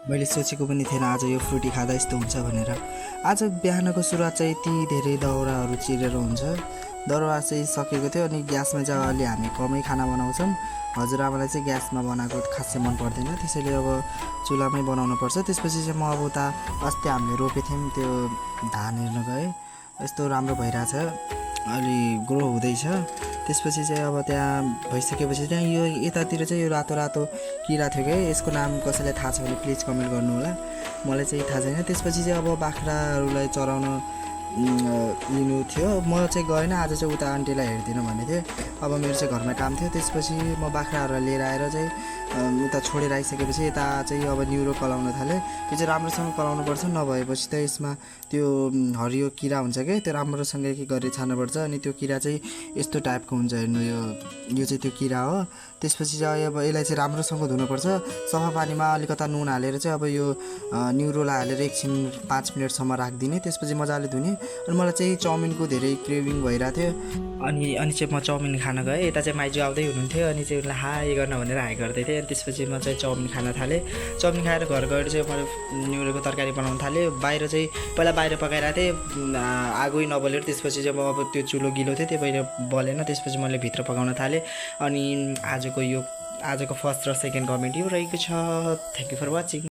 मैले सोचेको पनि थिएन आज यो फ्रुटी खाँदा यस्तो हुन्छ भनेर। आज बिहानको सुरुवात चाहिँ यति धेरै दाउराहरू चिरेर हुन्छ। दाउरा चाहिँ सकेको थियो अनि ग्यासमा चाहिँ अलि हामी कमै खाना बनाउँछौँ। हजुरआमालाई चाहिँ ग्यासमा बनाएको खासै मन पर्दैन, त्यसैले अब चुलामै बनाउनु पर्छ। त्यसपछि चाहिँ म अब उता अस्ति हामीले रोपेको थियौँ त्यो धान हेर्न गएँ, यस्तो राम्रो भइरहेछ, अलि ग्रो हुँदैछ। त्यसपछि चाहिँ अब त्यहाँ भइसकेपछि त्यहाँ यो यतातिर चाहिँ यो रातो रातो किरा थियो क्या, यसको नाम कसैलाई थाहा छ भने प्लिज कमेन्ट गर्नु होला, मलाई चाहिँ थाहा छैन। त्यसपछि चाहिँ अब बाख्राहरूलाई चराउन लिनु थियो, म चाहिँ गएन आज चाहिँ उता आन्टीलाई हेरिदिनु भनेको थिएँ। अब मेरो चाहिँ घरमा काम थियो, त्यसपछि म बाख्राहरूलाई लिएर आएर चाहिँ उता छोडेर आइसकेपछि यता चाहिँ अब न्युरो कलाउन थालेँ। त्यो चाहिँ राम्रोसँग कलाउनुपर्छ, नभएपछि त यसमा त्यो हरियो किरा हुन्छ क्या, त्यो राम्रोसँग के गरेर छान्नुपर्छ। अनि त्यो किरा चाहिँ यस्तो टाइपको हुन्छ हेर्नु, यो चाहिँ त्यो किरा हो। त्यसपछि चाहिँ अब यसलाई चाहिँ राम्रोसँग धुनुपर्छ, सफा पानीमा अलिकता नुन हालेर चाहिँ अब यो न्युरोलाई हालेर एकछिन 5 मिनटसम्म राखिदिने, त्यसपछि मजाले धुने। अनि मलाई चाहिँ चाउमिनको धेरै क्रेभिङ भइरहेको थियो, अनि चाहिँ म चाउमिन खान गएँ। यता चाहिँ माइजू आउँदै हुनुहुन्थ्यो, अनि चाहिँ उसलाई हाई गर्न भनेर हाई गर्दै थिएँ। अनि त्यसपछि म चाहिँ चाउमिन खान थालेँ। चाउमिन खाएर घर गएर चाहिँ मैले न्युरोको तरकारी बनाउन थालेँ। बाहिर चाहिँ पहिला बाहिर पकाइरहेको थिएँ, आगो नबलेर, त्यसपछि चाहिँ म अब त्यो चुलो गिलो थियो त्यो बाहिर बलेन, त्यसपछि मैले भित्र पकाउन थालेँ। अनि आजको फर्स्ट र सेकेन्ड कमेन्ट यो रहेको छ। Thank you for watching.